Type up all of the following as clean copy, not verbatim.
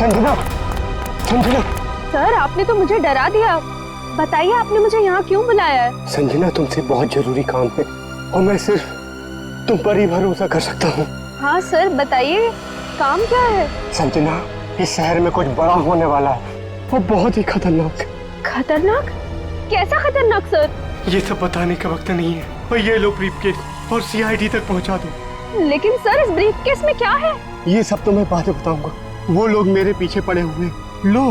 Sanjana, Sanjana. Sir आपने तो मुझे डरा दिया। बताइए आपने मुझे यहाँ क्यों बुलाया है? संजना तुमसे बहुत जरूरी काम है और मैं सिर्फ तुम पर ही भरोसा कर सकता हूँ। हाँ सर बताइए, काम क्या है? संजना, इस शहर में कुछ बड़ा होने वाला है, वो बहुत ही खतरनाक। खतरनाक? कैसा खतरनाक सर? ये सब बताने का वक्त नहीं है। और ये लो ब्रीफकेस और सीआईडी तक पहुंचा दो। लेकिन सर इस ब्रीफकेस में क्या है? ये सब तो मैं बाद में बताऊंगा। वो लोग मेरे पीछे पड़े हुए हैं। लो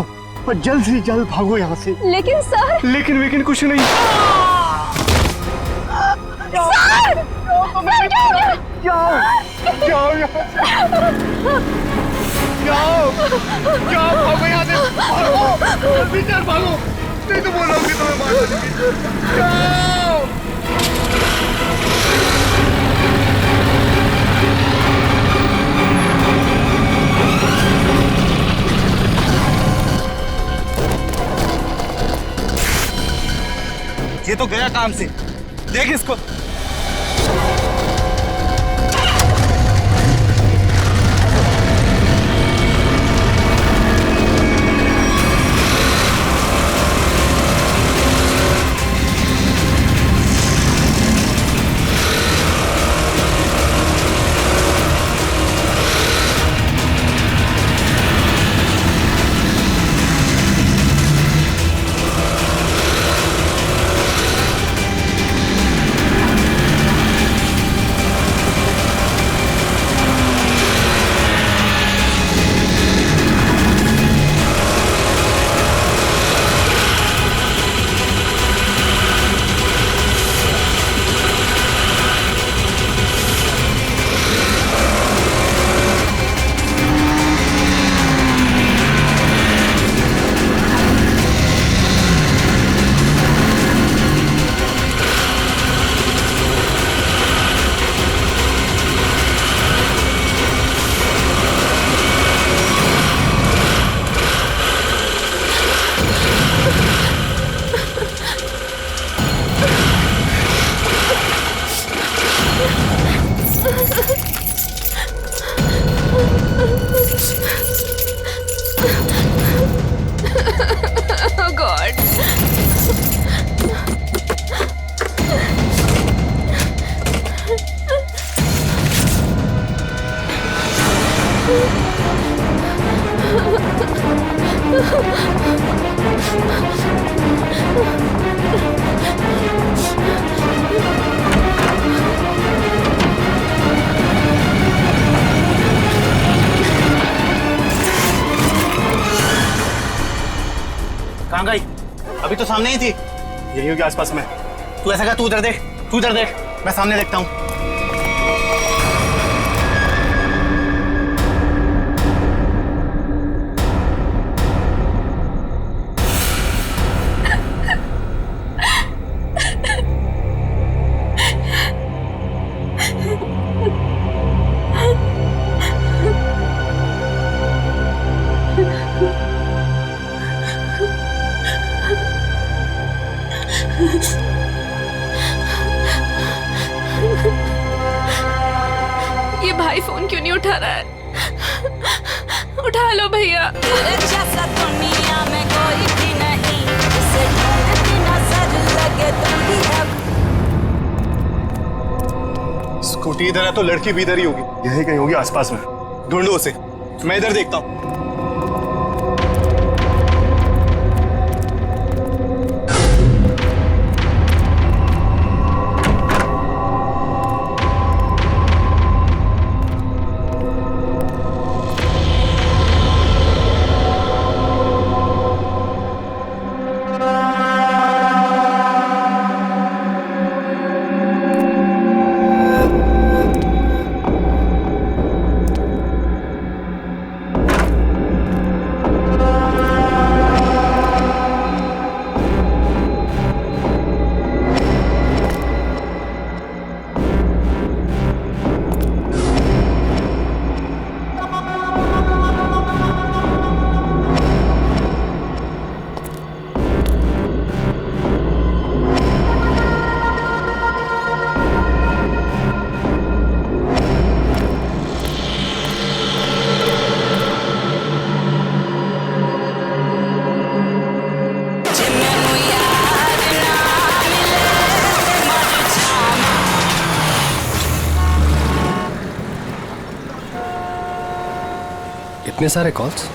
और जल्द से जल्द भागो यहाँ से। लेकिन सर। लेकिन कुछ नहीं। सर! सर क्या हो गया? जाओ यहाँ से। जाओ भागो यहाँ से। भागो भीतर भागो, नहीं तो बोलोगे तो मैं मार दूंगी। जाओ। ये तो गया काम से, देख इसको। Oh God. कहाँ गई? अभी तो सामने ही थी। यही होगी आसपास में। तू ऐसा कर, तू उधर देख, तू उधर देख, मैं सामने देखता हूँ। ये भाई फोन क्यों नहीं उठा रहा है? उठा लो भैया। जैसा दुनिया में कोई भी नहीं, उसे ढूंढती नजर लगे तुम ही अब। स्कूटी इधर है तो लड़की भी इधर ही होगी, यही कहीं होगी आसपास में। ढूंढो उसे, मैं इधर देखता हूँ। इतने सारे कॉल्स?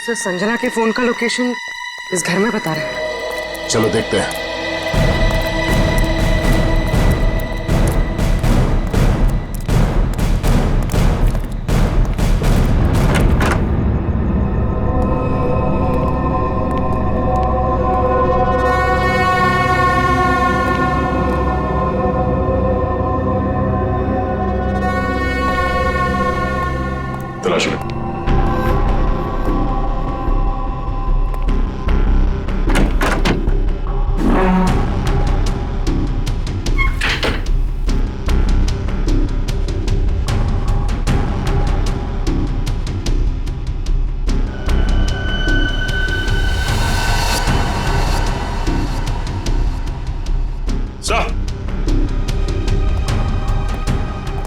सर, संजना के फोन का लोकेशन इस घर में बता रहा है। चलो देखते हैं। तलाश लो।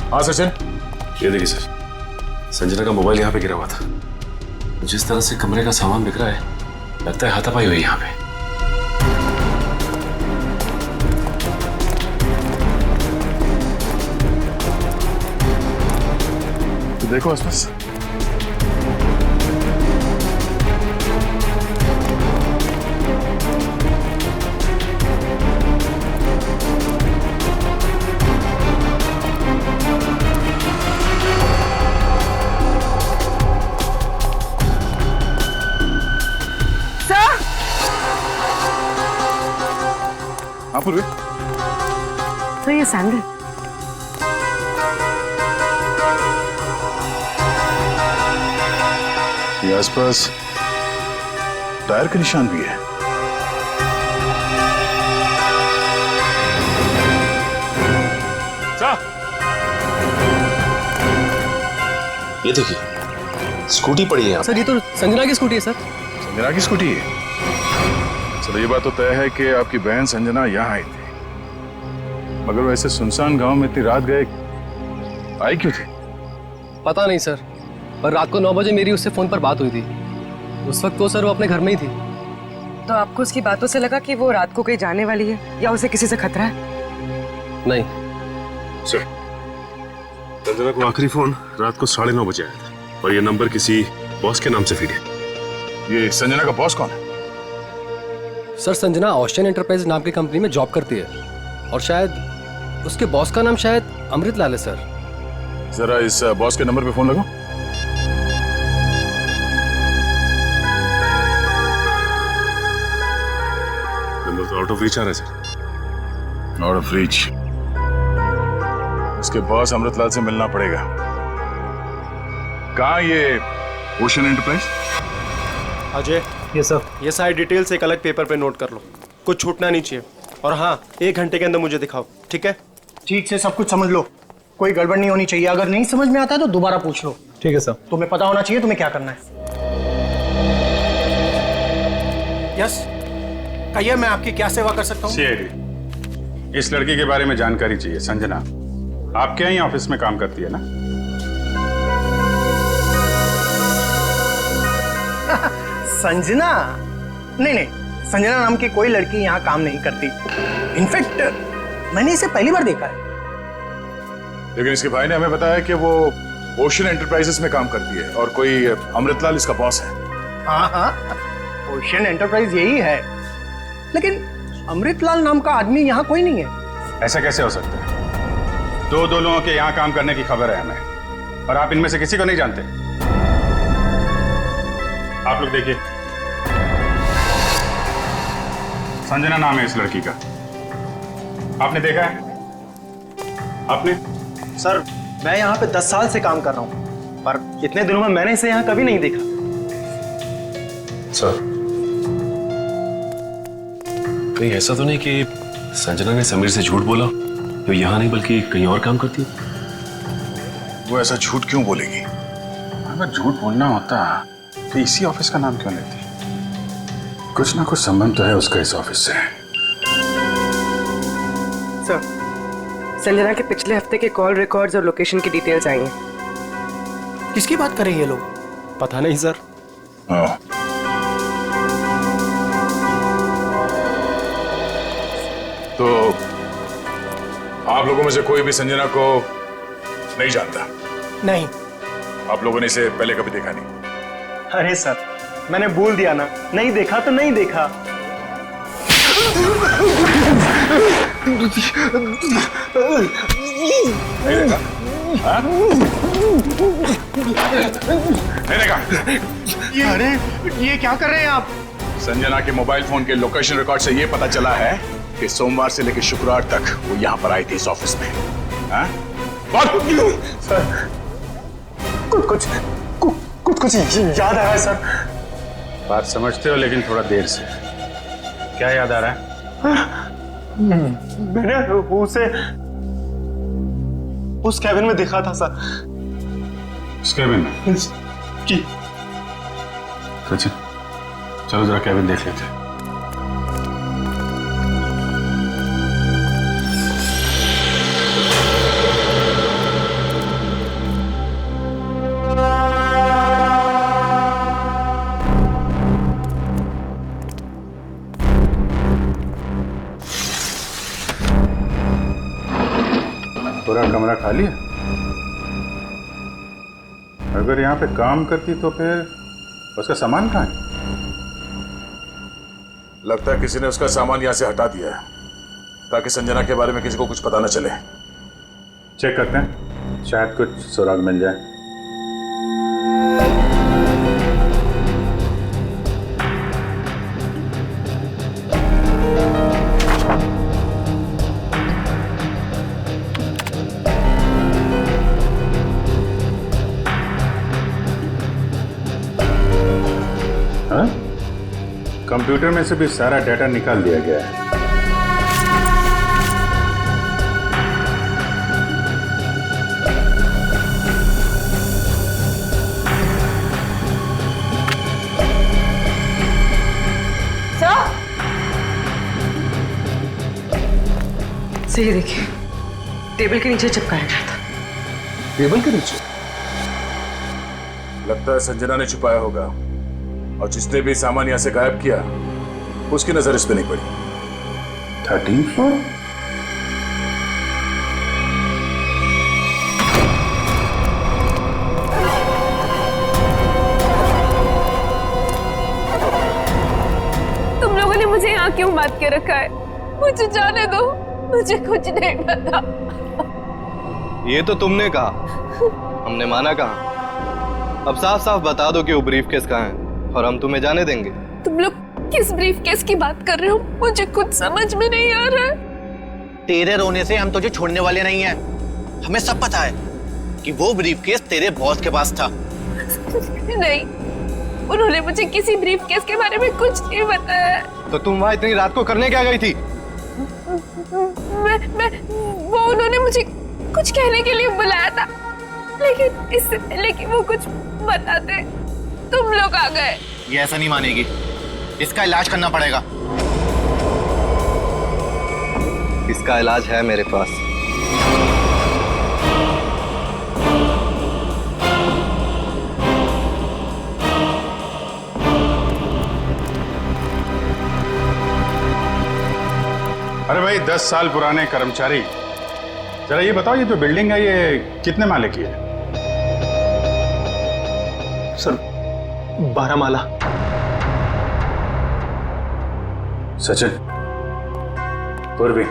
हाँ सचिन, ये देखिए सर, संजना का मोबाइल यहाँ पे गिरा हुआ था। जिस तरह से कमरे का सामान बिक रहा है, लगता है हाथापाई हुई यहाँ पे। तो देखो आसपास। हाँ पूर्वी। तो ये सैंडल ये आसपास टायर के निशान भी है। ये देखिए, स्कूटी पड़ी है यहाँ। सर ये तो संजना की स्कूटी है सर। संजना की स्कूटी है? चलो ये बात तो तय है कि आपकी बहन संजना यहाँ आई थी, मगर वैसे सुनसान गांव में इतनी रात गए आई क्यों थी? पता नहीं सर, पर रात को 9 बजे मेरी उससे फोन पर बात हुई थी। उस वक्त तो सर वो अपने घर में ही थी। तो आपको उसकी बातों से लगा कि वो रात को कहीं जाने वाली है या उसे किसी से खतरा है? नहीं सर, संजना को आखिरी फोन रात को 9:30 बजे आया था और ये नंबर किसी बॉस के नाम से फीड है। ये संजना का बॉस कौन है? सर, संजना ऑस्टिन एंटरप्राइज नाम की कंपनी में जॉब करती है और शायद उसके बॉस का नाम शायद अमृत लाल है सर। जरा इस बॉस के नंबर पे फोन लगाओ। नंबर तो आउट ऑफ रीच आ रहा है सर। Out of reach? उसके बॉस अमृतलाल से मिलना पड़ेगा। कहाँ ये ओशन एंटरप्राइज? अजय, ये सर, ये सारी डिटेल्स एक अलग पेपर पे नोट कर लो, कुछ छूटना नहीं चाहिए। और हाँ, 1 घंटे के अंदर मुझे दिखाओ, ठीक है? ठीक से सब कुछ समझ लो, कोई गड़बड़ नहीं होनी चाहिए। अगर नहीं समझ में आता है तो दोबारा पूछ लो। ठीक है सर। तुम्हें पता होना चाहिए तुम्हें क्या करना है। यस, कहिए मैं आपकी क्या सेवा कर सकता हूँ? सीआईडी, इस लड़की के बारे में जानकारी चाहिए। संजना आपके यहाँ ऑफिस में काम करती है ना? संजना? नहीं नहीं, संजना नाम की कोई लड़की यहाँ काम नहीं करती। इनफैक्ट मैंने इसे पहली बार देखा है। लेकिन इसके भाई ने हमें बताया कि वो ओशन एंटरप्राइजेस में काम करती है और कोई अमृतलाल इसका बॉस है। हाँ हाँ, ओशन एंटरप्राइज यही है, लेकिन अमृतलाल नाम का आदमी यहाँ कोई नहीं है। ऐसा कैसे हो सकता है? दो लोगों के यहाँ काम करने की खबर है हमें, और आप इनमें से किसी को नहीं जानते। आप लोग देखिए, संजना नाम है इस लड़की का। आपने देखा है? आपने? सर, मैं यहाँ पे 10 साल से काम कर रहा हूँ, पर इतने दिनों में मैंने इसे यहाँ कभी नहीं देखा। सर, कहीं ऐसा तो नहीं कि संजना ने समीर से झूठ बोला तो यहाँ नहीं बल्कि कहीं और काम करती है। वो ऐसा झूठ क्यों बोलेगी? अगर झूठ बोलना होता तो इसी ऑफिस का नाम क्यों लेती? कुछ ना कुछ संबंध तो है उसका इस ऑफिस से। सर, संजना के पिछले हफ्ते के कॉल रिकॉर्ड्स और लोकेशन की डिटेल्स आई हैं। किसकी बात कर रहे हैं ये लोग? पता नहीं सर। हाँ। तो आप लोगों में से कोई भी संजना को नहीं जानता? नहीं। आप लोगों ने इसे पहले कभी देखा नहीं? अरे सर, मैंने बोल दिया ना, नहीं देखा तो नहीं देखा। नहीं देखा? हाँ? नहीं देखा? अरे ये क्या कर रहे हैं आप? संजना के मोबाइल फोन के लोकेशन रिकॉर्ड से यह पता चला है कि सोमवार से लेकर शुक्रवार तक वो यहाँ पर आई थी इस ऑफिस में। हाँ? कुछ याद आ रहा है सर। बात समझते हो लेकिन थोड़ा देर से। क्या याद आ रहा है? मैंने उसे उस कैबिन में देखा था सर। इस कैबिन में? जी। सचिन, चलो जरा कैबिन देख लेते हैं। पूरा कमरा खाली है? अगर यहाँ पे काम करती तो फिर उसका सामान कहाँ है? लगता है किसी ने उसका सामान यहाँ से हटा दिया है ताकि संजना के बारे में किसी को कुछ पता न चले। चेक करते हैं, शायद कुछ सुराग मिल जाए। कंप्यूटर में से भी सारा डाटा निकाल दिया गया है। सही देखिए, टेबल के नीचे चिपकाया गया था। टेबल के नीचे? लगता है संजना ने छुपाया होगा और जिसने भी सामान यहां से गायब किया उसकी नजर इस पे नहीं पड़ी। 13th floor? तुम लोगों ने मुझे यहाँ क्यों बात के रखा है? मुझे जाने दो, मुझे कुछ नहीं पता। ये तो तुमने कहा, हमने माना कहा। अब साफ साफ बता दो कि वो ब्रीफ केस कहाँ है और हम तुम्हें जाने देंगे। तुम लोग किस ब्रीफ केस की बात कर रहे हो? मुझे कुछ समझ में नहीं आ रहा है। तेरे रोने से हम तुझे छोड़ने वाले नहीं हैं। हमें सब पता है कि वो ब्रीफ केस तेरे बॉस के पास था। नहीं, उन्होंने मुझे किसी ब्रीफ केस के बारे में कुछ नहीं बताया। तो तुम वहां इतनी रात को करने क्या गई थी? वो उन्होंने मुझे कुछ कहने के लिए बुलाया था, लेकिन इससे पहले कि वो कुछ बताते तुम लोग आ गए। ये ऐसा नहीं मानेगी, इसका इलाज करना पड़ेगा। इसका इलाज है मेरे पास। अरे भाई, 10 साल पुराने कर्मचारी, जरा ये बताओ, ये जो बिल्डिंग है ये कितने माले की है? सर 12 माला। सचिन, पूर्वी,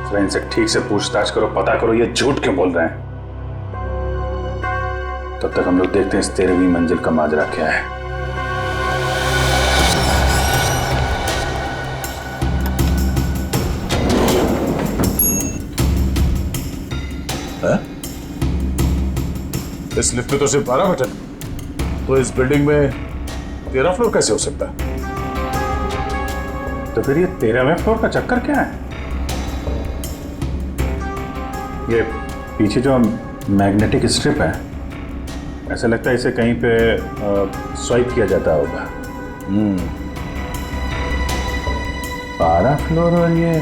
जरा इनसे ठीक से पूछताछ करो, पता करो ये झूठ क्यों बोल रहे हैं। तब तक हम लोग देखते हैं इस 13वीं मंजिल का माजरा क्या है। इस लिफ्ट में तो सिर्फ 12 बटन, तो इस बिल्डिंग में 13 फ्लोर कैसे हो सकता है? तो फिर ये 13वें फ्लोर का चक्कर क्या है? ये पीछे जो मैग्नेटिक स्ट्रिप है, ऐसा लगता है इसे कहीं पे स्वाइप किया जाता होगा। 12 फ्लोर और ये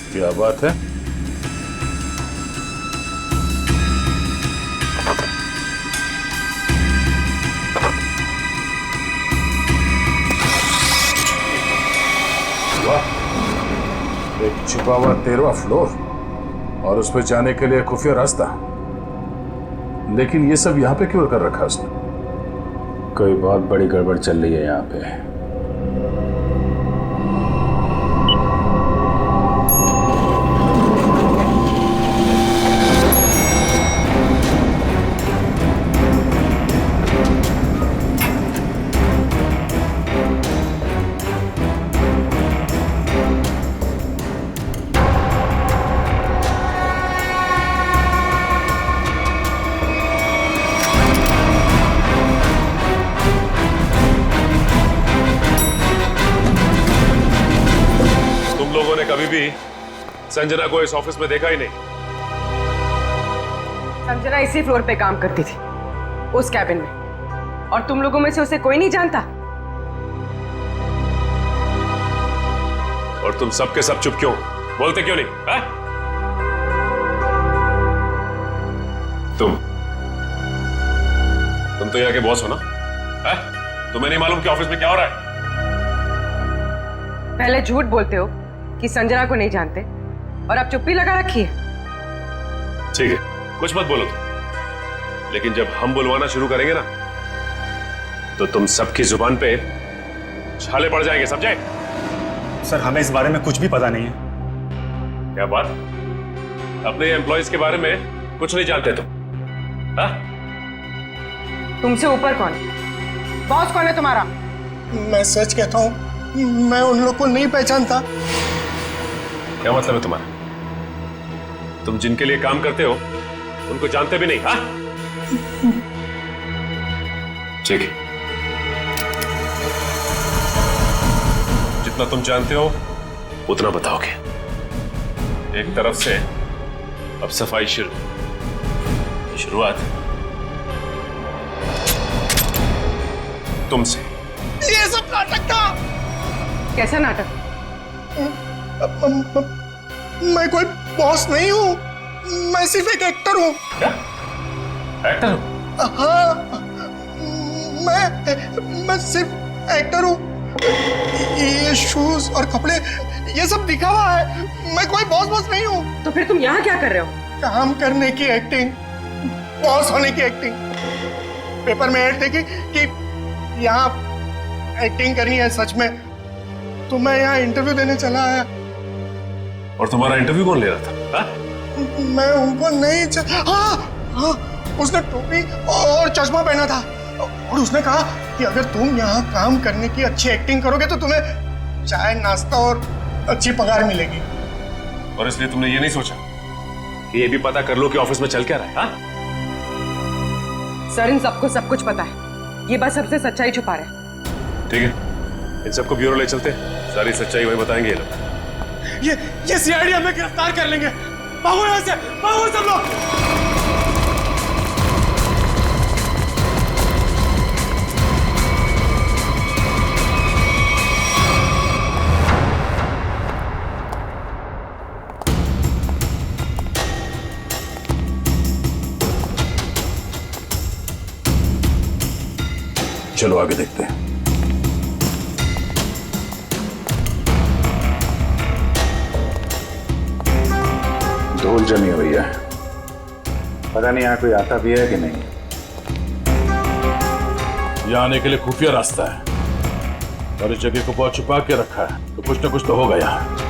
क्या बात है? वाह, एक छुपा हुआ 13वां फ्लोर और उस पर जाने के लिए खुफिया रास्ता। लेकिन ये सब यहाँ पे क्यों कर रखा उसने? कोई बहुत बड़ी गड़बड़ चल रही है यहाँ पे। कभी भी संजना को इस ऑफिस में देखा ही नहीं। संजना इसी फ्लोर पे काम करती थी, उस कैबिन में, और तुम लोगों में से उसे कोई नहीं जानता। और तुम सब के सब चुप क्यों? बोलते क्यों नहीं? है? तुम तो यहाँ के बॉस हो ना? है? तुम्हें नहीं मालूम कि ऑफिस में क्या हो रहा है? पहले झूठ बोलते हो कि संजना को नहीं जानते, और अब चुप्पी लगा रखी है। ठीक है, कुछ मत बोलो तुम, लेकिन जब हम बुलवाना शुरू करेंगे ना, तो तुम सबकी जुबान पे छाले पड़ जाएंगे, समझे? सर, हमें इस बारे में कुछ भी पता नहीं है। क्या बात? अपने एम्प्लॉइज के बारे में कुछ नहीं जानते तुम? हाँ? तुमसे ऊपर कौन? बॉस कौन है तुम्हारा? मैं सच कहता हूँ, मैं उन लोग को नहीं पहचानता। क्या मतलब है तुम्हारा? तुम जिनके लिए काम करते हो उनको जानते भी नहीं? हाँ? ठीक है, जितना तुम जानते हो उतना बताओगे। एक तरफ से अब सफाई शुरुआत तुमसे। ये सब नाटक था। कैसा नाटक? मैं कोई बॉस नहीं हूँ, मैं सिर्फ एक एक्टर हूँ। क्या? एक्टर हो? हाँ, मैं सिर्फ एक्टर हूँ। ये शूज और कपड़े ये सब दिखा हुआ है, मैं कोई बॉस नहीं हूँ। तो फिर तुम यहाँ क्या कर रहे हो? काम करने की एक्टिंग, बॉस होने की एक्टिंग। पेपर में ऐड देखी कि यहाँ एक्टिंग करनी है सच में, तो मैं यहाँ इंटरव्यू देने चला आया। और तुम्हारा इंटरव्यू कौन ले रहा था? हा? मैं उनको नहीं हाँ, उसने टोपी और चश्मा पहना था, और उसने कहा कि अगर तुम यहाँ काम करने की अच्छी एक्टिंग करोगे तो तुम्हें चाय, नाश्ता और अच्छी पगार मिलेगी। और इसलिए तुमने ये नहीं सोचा कि ये भी पता कर लो कि ऑफिस में चल क्या रहा है? हा? सर, इन सबको सब कुछ पता है, ये बस सबसे सच्चाई छुपा रहे हैं। ठीक है, इन सबको ब्यूरो ले चलते, सारी सच्चाई वही बताएंगे ये लोग। ये सीआईडी हमें गिरफ्तार कर लेंगे। भागो यहाँ से, भागो सब लोग। चलो आगे देखते हैं। धूल जमी हुई है, पता नहीं यहाँ कोई आता भी है कि नहीं। यहाँ आने के लिए खुफिया रास्ता है और इस जगह को बहुत छुपा के रखा है, तो कुछ ना कुछ तो होगा यहाँ।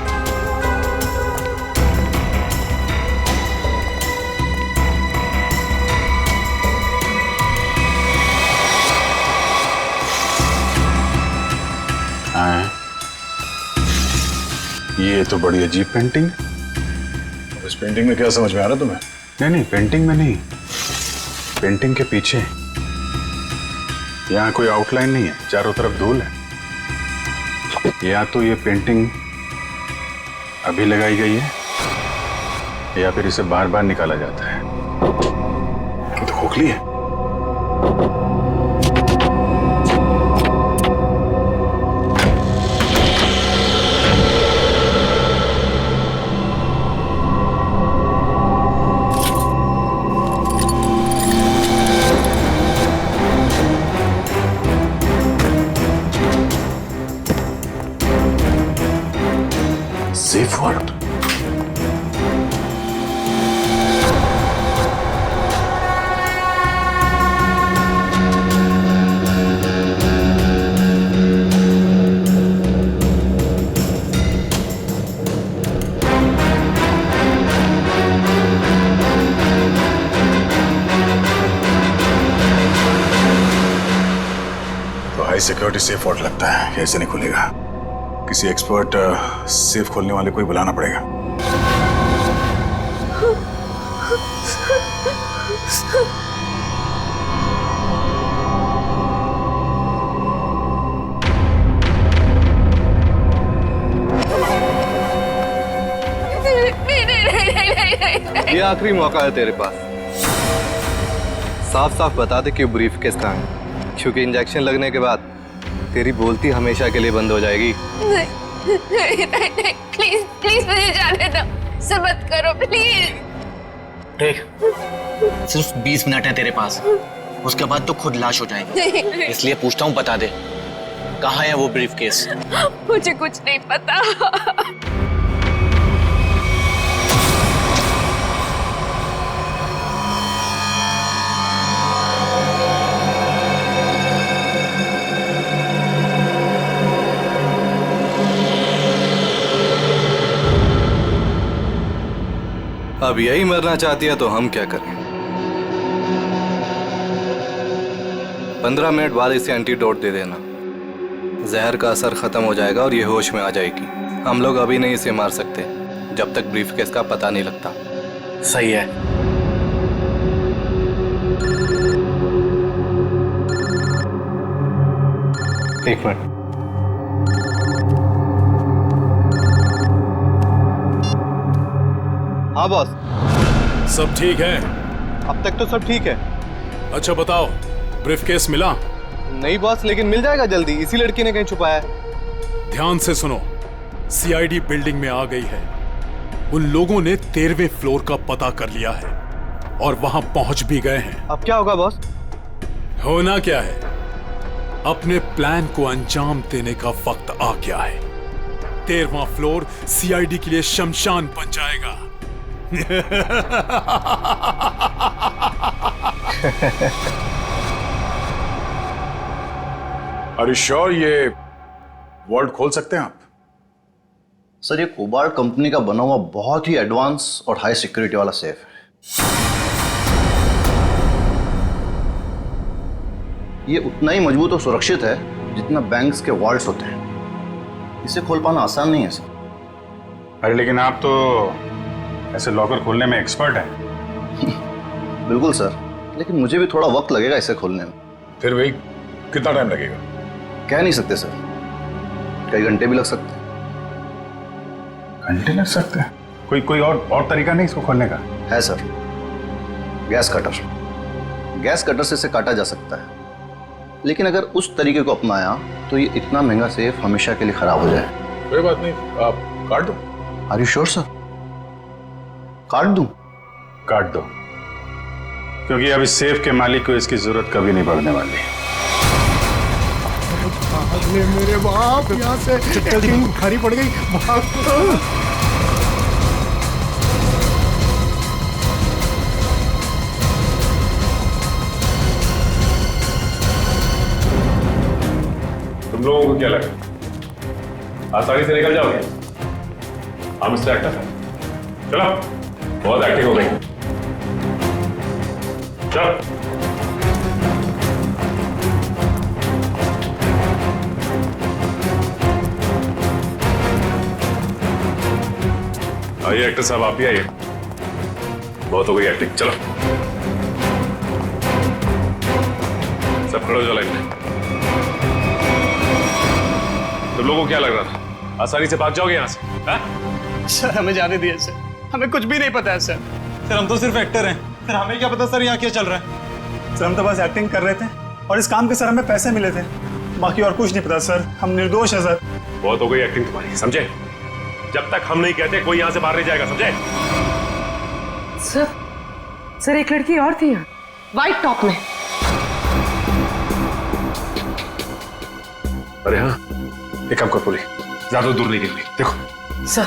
ये तो बड़ी अजीब पेंटिंग है। इस पेंटिंग में क्या समझ में आ रहा तुम्हें? नहीं, पेंटिंग में नहीं, पेंटिंग के पीछे। यहाँ कोई आउटलाइन नहीं है, चारों तरफ धूल है। या तो ये पेंटिंग अभी लगाई गई है या फिर इसे बार बार निकाला जाता है। ये तो खोखली है। Safe word. तो हाई सिक्योरिटी सेफ वॉर्ड लगता है, कैसे नहीं खुलेगा? किसी एक्सपर्ट सेफ खोलने वाले को ही बुलाना पड़ेगा। ये आखिरी मौका है तेरे पास। साफ साफ बता दे कि ब्रीफ केस कहाँ है, क्योंकि इंजेक्शन लगने के बाद तेरी बोलती हमेशा के लिए बंद हो जाएगी। नहीं, प्लीज प्लीज मुझे जाने दो, सब मत करो प्लीज। देख, सिर्फ 20 मिनट है तेरे पास, उसके बाद तो खुद लाश हो जाएगी। इसलिए पूछता हूँ, बता दे कहाँ है वो ब्रीफ केस? मुझे कुछ नहीं पता। अब यही मरना चाहती है तो हम क्या करें? 15 मिनट बाद इसे एंटीडोट दे देना, जहर का असर खत्म हो जाएगा और ये होश में आ जाएगी। हम लोग अभी नहीं इसे मार सकते जब तक ब्रीफकेस का पता नहीं लगता। सही है। एक मिनट। हाँ बॉस, सब ठीक है? अब तक तो सब ठीक है। अच्छा बताओ, ब्रीफकेस मिला? नहीं बॉस, लेकिन मिल जाएगा जल्दी, इसी लड़की ने कहीं छुपाया है। ध्यान से सुनो, सीआईडी बिल्डिंग में आ गई है। उन लोगों ने 13वें फ्लोर का पता कर लिया है और वहां पहुंच भी गए हैं। अब क्या होगा बॉस? होना क्या है, अपने प्लान को अंजाम देने का वक्त आ गया है। 13वां फ्लोर सीआईडी के लिए शमशान बन जाएगा। Are you sure ये वॉल्ट खोल सकते हैं आप? सर, ये कोबाल्ट कंपनी का बना हुआ बहुत ही एडवांस और हाई सिक्योरिटी वाला सेफ है। ये उतना ही मजबूत और सुरक्षित है जितना बैंक्स के वॉल्ट्स होते हैं। इसे खोल पाना आसान नहीं है सर। अरे लेकिन आप तो ऐसे लॉकर खोलने में एक्सपर्ट हैं। बिल्कुल सर, लेकिन मुझे भी थोड़ा वक्त लगेगा इसे खोलने में। फिर वही कितना टाइम लगेगा? कह नहीं सकते सर, कई घंटे भी लग सकते हैं। घंटे लग सकते हैं? कोई और तरीका नहीं इसको खोलने का? है sir, gas cutter. Gas cutter से इसे काटा जा सकता है, लेकिन अगर उस तरीके को अपनाया तो ये इतना महंगा सेफ हमेशा के लिए खराब हो जाए। कोई बात नहीं, आप काट दो। Are you sure sir? काट दूं? काट दो, क्योंकि अब इस सेफ के मालिक को इसकी जरूरत कभी नहीं पड़ने वाली। अरे मेरे बाप, यहाँ से टीम भारी पड़ गई। तुम लोगों को क्या लगा आसानी से निकल जाओगे? हम मिस्टर एक्टर, चलो, बहुत एक्टिंग हो गई, चलो। आइए एक्टर साहब, आप भी आइए। बहुत हो गई एक्टिंग, चलो सब खड़े हो जाओ लाइन में। तुम लोगों को क्या लग रहा था आसानी से भाग जाओगे यहाँ से? हा? सर हमें जाने दिए सर, हमें कुछ भी नहीं पता है सर। सर हम तो सिर्फ एक्टर हैं सर, हमें क्या पता सर यहाँ क्या चल रहा है। सर हम तो बस एक्टिंग कर रहे थे और इस काम के सर हमें पैसे मिले थे, बाकी और कुछ नहीं पता सर, हम निर्दोष हैं सर। बहुत हो गई एक्टिंग तुम्हारी, समझे? जब तक हम नहीं कहते कोई यहाँ से बाहर नहीं जाएगा, समझे? सर एक लड़की और थी यहाँ, व्हाइट टॉप में। अरे हाँ, एक काम कर बोली, ज्यादा दूर नहीं गिरनी, देखो। सर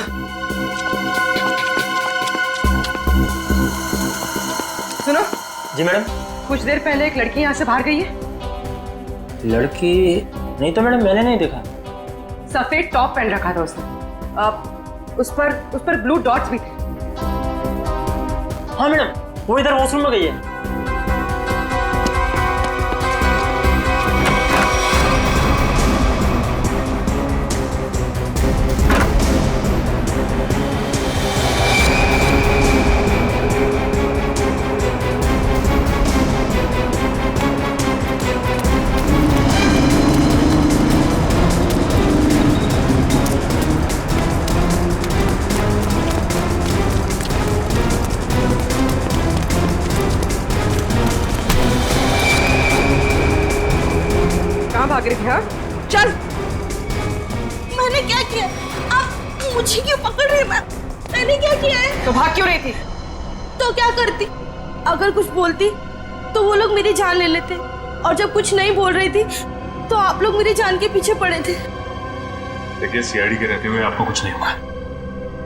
सुनो। जी मैडम। कुछ देर पहले एक लड़की यहाँ से बाहर गई है। लड़की नहीं तो मैडम, मैंने नहीं देखा। सफेद टॉप पहन रखा था उसने, उस पर ब्लू डॉट्स भी थे। हाँ मैडम, वो इधर वॉशरूम में गई है। भाग रही थी? हाँ चल। मैंने क्या किया? आप मुझे क्यों पकड़ रहे? मैंने क्या किया है? तो भाग क्यों रही थी? तो क्या करती? अगर कुछ बोलती तो वो लोग मेरी जान ले लेते, और जब कुछ नहीं बोल रही थी तो आप लोग मेरी जान के पीछे पड़े थे। देखिए सीआईडी के रहते हुए आपको कुछ नहीं होगा।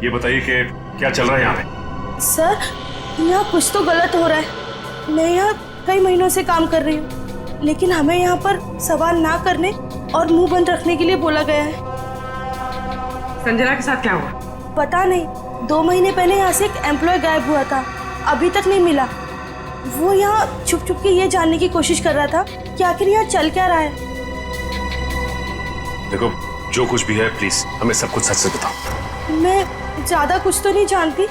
ये बताइए कि क्या चल रहा है यहाँ पे? सर यहाँ कुछ तो गलत हो रहा है। मैं यहाँ कई महीनों से काम कर रही हूँ, लेकिन हमें यहाँ पर सवाल ना करने और मुंह बंद रखने के लिए बोला गया है। संजना के साथ क्या हुआ? पता नहीं, 2 महीने पहले यहाँ से एक एम्प्लॉय गायब हुआ था, अभी तक नहीं मिला। वो यहाँ छुप छुप के ये जानने की कोशिश कर रहा था कि आखिर यहाँ चल क्या रहा है। देखो जो कुछ भी है प्लीज हमें सब कुछ सच से बताओ। मैं ज्यादा कुछ तो नहीं जानती,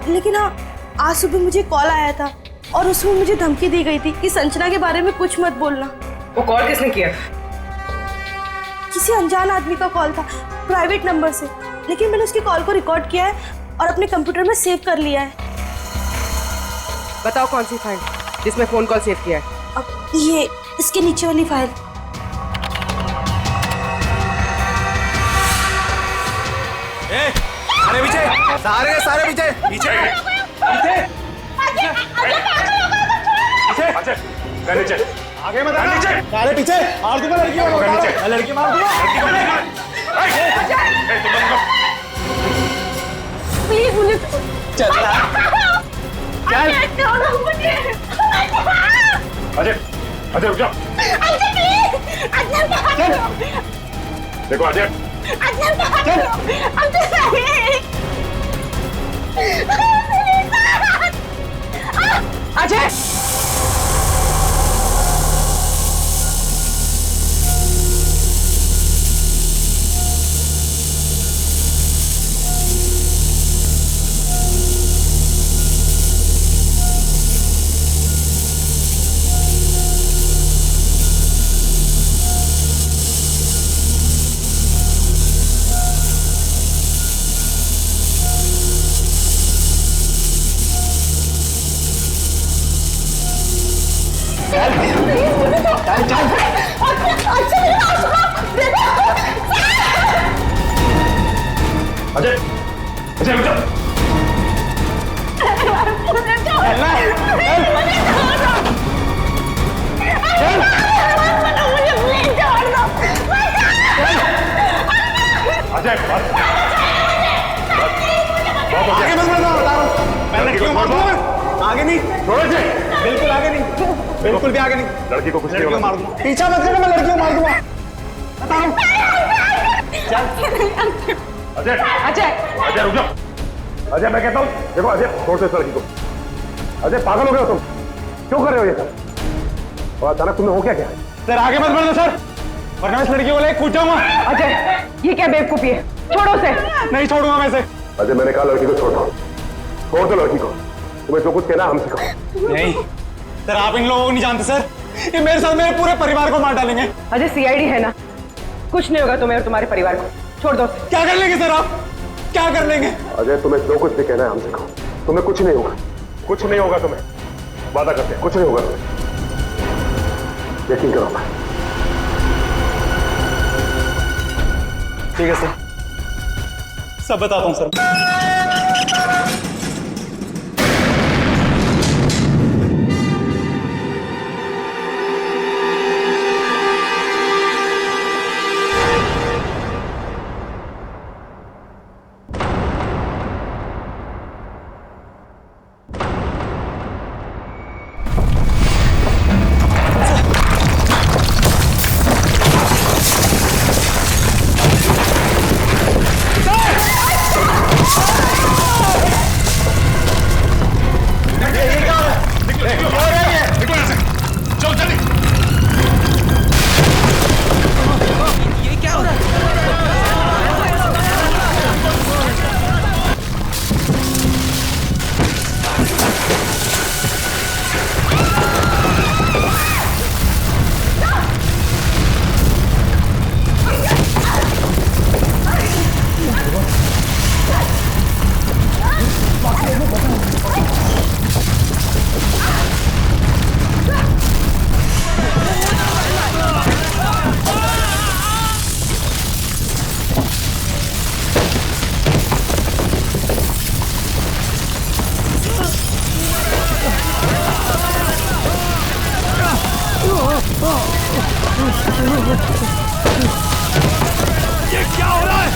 लेकिन हाँ आज सुबह मुझे कॉल आया था और उसमें मुझे धमकी दी गई थी कि संजना के बारे में कुछ मत बोलना। वो कॉल किसने किया? किसी अनजान आदमी का कॉल था, प्राइवेट नंबर से, लेकिन मैंने उसकी कॉल को रिकॉर्ड किया है और अपने कंप्यूटर में सेव कर लिया है। बताओ कौन सी फाइल जिसमें फोन कॉल सेव किया है? अब ये इसके नीचे वाली फाइल। सारे पीछे, सारे पीछे, पीछे, पीछे, नीचे, आगे मत आना, सारे पीछे, मार दूंगा लड़की को, लड़की मार दूंगा। प्लीज मुझे चल अजय, अजय रुक जाओ। देखो अजय, अजय अजय, अजय रुक जाओ। अजय आगे मत बढ़ो, बता रहा हूँ। मैं लड़की को मार दूंगा। आगे नहीं, छोड़ो इसे। बिल्कुल आगे नहीं, बिल्कुल भी आगे नहीं। लड़की को कुछ नहीं लड़की को होगा। मार दूंगा। पीछा मत करना, मैं लड़की को मार दूंगा। बता रहा हूँ। अजय, अजय अजय रुक जाओ। अजय मैं कहता हूँ, देखो अजय छोड़ दो इस लड़की को। अजय पागल हो गए हो तुम? क्यों कर रहे हो ये सब? और अचानक तुम्हें हो क्या है? सर आगे मत बढ़ो सर, वरना इस लड़की को लेकर कूद जाऊंगा। अजय ये क्या बेवकूफी है? छोड़ो उसे। नहीं छोड़ूंगा मैं इसे। अजय मैंने कहा लड़की को छोड़ दो, छोड़ दो लड़की को। तुम्हें जो कुछ कहना हमसे कहो। नहीं सर, आप इन लोगों को नहीं जानते सर, ये मेरे साथ मेरे पूरे परिवार को मार डालेंगे। अजय सीआईडी है ना, कुछ नहीं होगा तुम्हें और तुम्हारे परिवार को, छोड़ दो। क्या कर लेंगे सर आप, क्या कर लेंगे? अजय तुम्हें जो कुछ भी कहना है हमसे कहो, तुम्हें कुछ नहीं होगा, कुछ नहीं होगा तुम्हें, वादा करते हैं कुछ नहीं होगा तुम्हें, यकीन करो। ठीक है सर, सब बताता हूँ सर। ये क्या हो रहा है?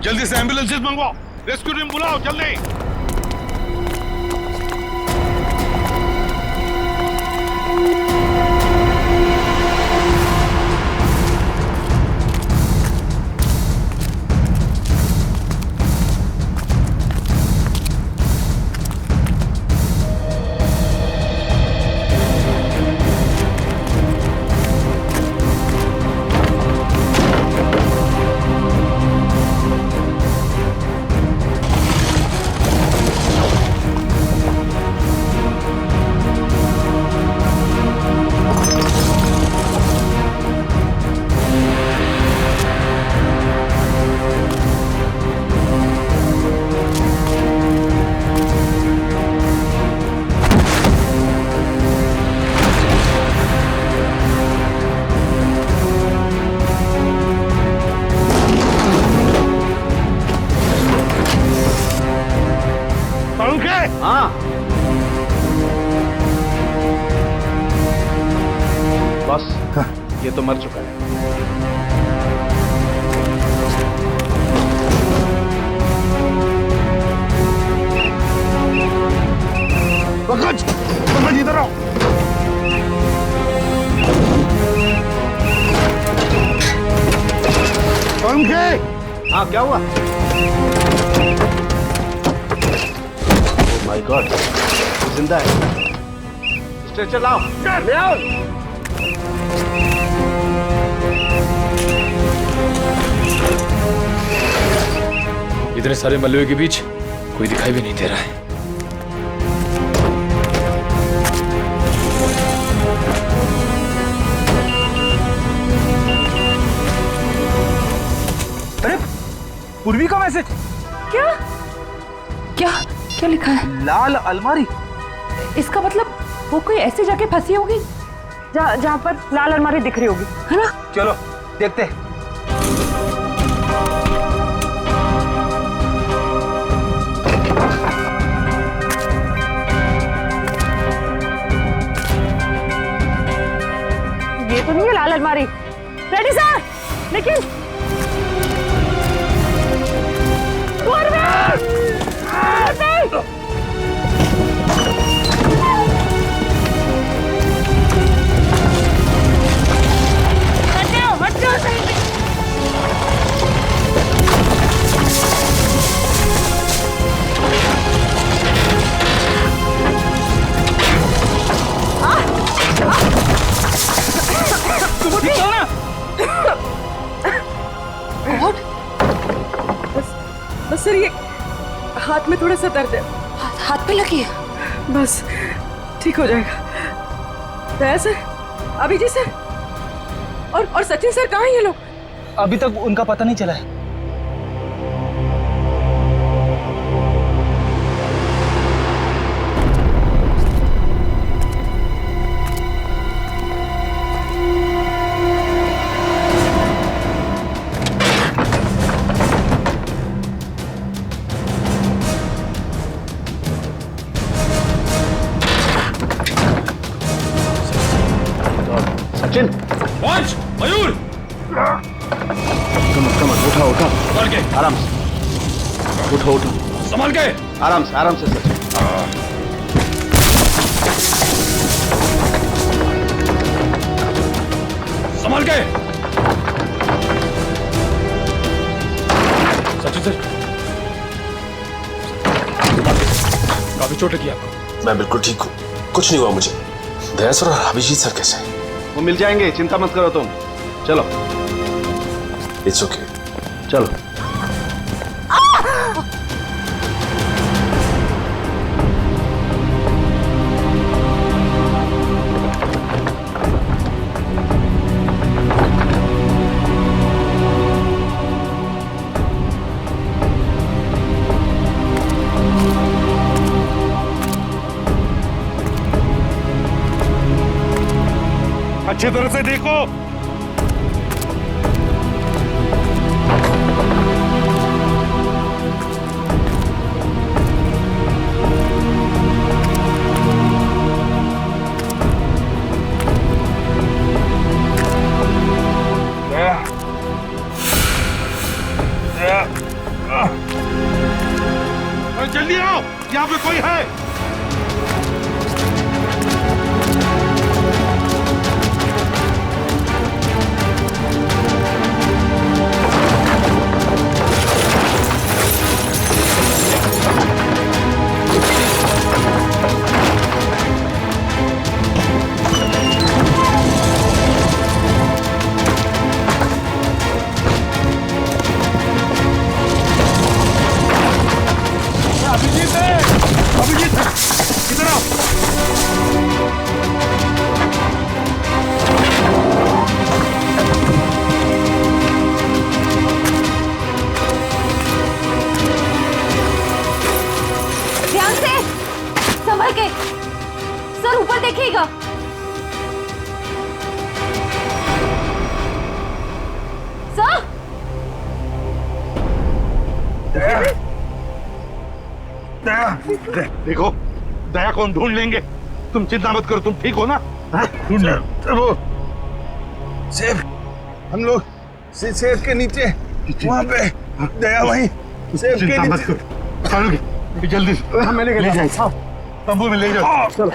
जल्दी से एम्बुलेंसेस मंगवाओ, रेस्क्यू टीम बुलाओ जल्दी। हाँ बस, ये तो मर चुका है। पंकज, पंकज इधर आओ। पंकज, हाँ क्या हुआ? माय गॉड, जिंदा है। स्ट्रेचर लाओ, ले आओ। इतने सारे मलबे के बीच कोई दिखाई भी नहीं दे रहा है। अरे पूर्वी का मैसेज। क्या क्या क्या लिखा है? लाल अलमारी, इसका मतलब वो कोई ऐसी जगह फंसी होगी जहाँ पर लाल अलमारी दिख रही होगी, है ना? चलो देखते हैं। ये तो नहीं है लाल अलमारी। रेडी सर, लेकिन बस सर, ये हाथ में थोड़ा सा दर्द है। हाथ पे लगी है? बस ठीक हो जाएगा। दया सर, अभिजीत सर और सचिन सर कहाँ हैं ये लोग? अभी तक उनका पता नहीं चला है। सचिन, वॉच, मयूर, कम उठा उठा, संभाल के, आराम से उठो उठो, संभाल के, आराम से सचिन। संभाल के। सचिन सर, काफी चोट लगी आपको। मैं बिल्कुल ठीक हूँ, कुछ नहीं हुआ मुझे। दया सर और अभिजीत सर कैसे हैं? वो मिल जाएंगे, चिंता मत करो तुम। चलो, इट्स ओके। चलो। अच्छी तरह से देखो। जल्दी आओ, यहाँ पे कोई है। अभिजीत इधर आओ। ध्यान से, संभल के। सर ऊपर देखिएगा। सर, देखो, दया को हम ढूंढ लेंगे, तुम चिंता मत करो। तुम ठीक हो ना? ढूंढ ले। वो सेब, हम लोग सेब के नीचे वहाँ पे दया वहीं सेब के चिंता मत नीचे। करो, चलो जल्दी से। मैंने ले जाओ, तंबू में ले जाओ। चलो।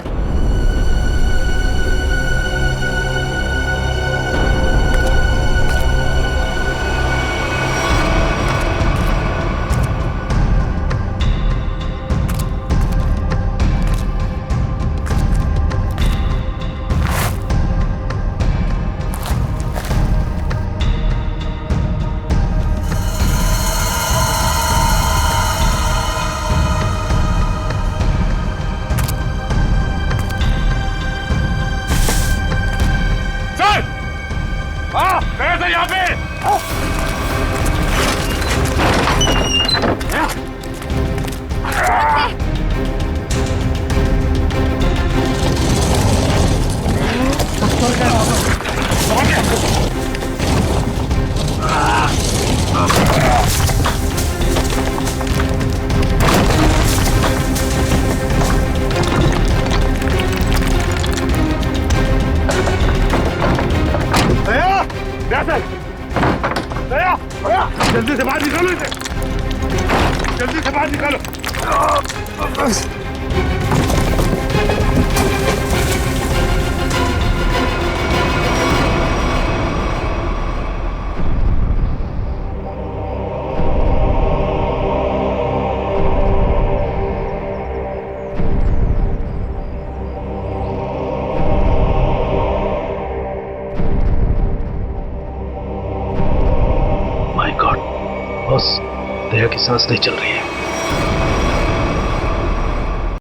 दया सर, दया, जल्दी से बाहर निकालो इसे, जल्दी से बाहर निकालो। माय गॉड बॉस, दया की सांस नहीं चल रही है।